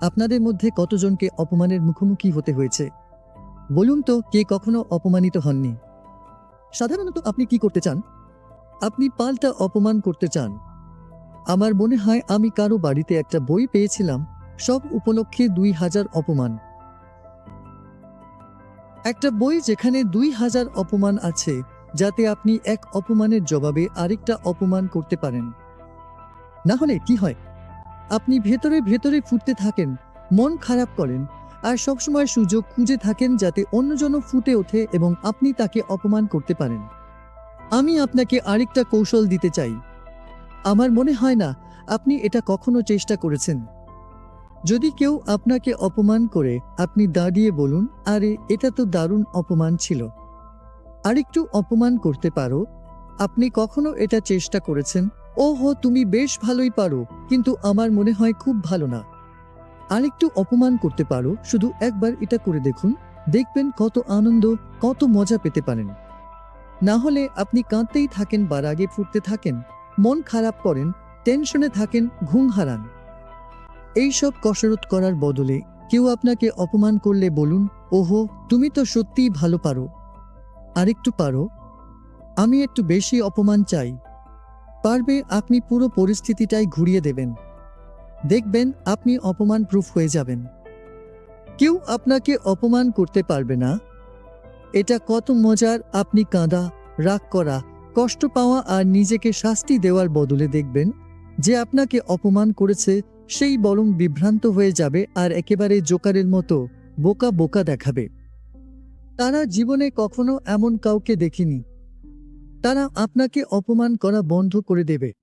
আপনাদের মধ্যে কতজনকে অপমানের মুখোমুখি হতে হয়েছে? বলুন তো, কে কখনো অপমানিত হননি? সাধারণত আপনি কি করতে চান? আপনি পাল্টা অপমান করতে চান। আমার মনে হয় আমি কারো বাড়িতে একটা বই পেয়েছিলাম, সব উপলক্ষে 2000 অপমান। একটা বই যেখানে 2000 অপমান আছে, যাতে আপনি এক অপমানের জবাবে আরেকটা অপমান করতে পারেন। না হলে কি হয়? আপনি ভেতরে ভেতরে ফুটতে থাকেন, মন খারাপ করেন, আর সবসময় সুযোগ খুঁজে থাকেন যাতে অন্যজনও ফুটে ওঠে এবং আপনি তাকে অপমান করতে পারেন। আমি আপনাকে আরেকটা কৌশল দিতে চাই। আমার মনে হয় না আপনি এটা কখনো চেষ্টা করেছেন। যদি কেউ আপনাকে অপমান করে, আপনি দাঁড়িয়ে বলুন, আরে এটা তো দারুণ অপমান ছিল। আরেকটু অপমান করতে পারো। আপনি কখনো এটা চেষ্টা করেছেন? ওহো, তুমি বেশ ভালোই পারো, কিন্তু আমার মনে হয় খুব ভালো না। আরেকটু অপমান করতে পারো, শুধু একবার এটা করে দেখুন, দেখবেন কত আনন্দ, কত মজা পেতে পারেন। না হলে আপনি কাঁদতেই থাকেন বা রাগে ফুটতে থাকেন, মন খারাপ করেন, টেনশনে থাকেন, ঘুম হারান। এইসব কসরত করার বদলে কেউ আপনাকে অপমান করলে বলুন, ওহো, তুমি তো সত্যিই ভালো পারো। আরেকটু পারো। আমি একটু বেশি অপমান চাই। পারবে আপনি পুরো পরিস্থিতিটাই ঘুরিয়ে দেবেন। দেখবেন আপনি অপমান প্রুফ হয়ে যাবেন। কেউ আপনাকে অপমান করতে পারবে না। এটা কত মজার! আপনি কাঁদা, রাগ করা, কষ্ট পাওয়া আর নিজেকে শাস্তি দেওয়ার বদলে দেখবেন যে আপনাকে অপমান করেছে সেই বরং বিভ্রান্ত হয়ে যাবে আর একেবারে জোকারের মতো বোকা বোকা দেখাবে। তারা জীবনে কখনো এমন কাউকে দেখেনি। তারা আপনাকে অপমান করা বন্ধ করে দেবে।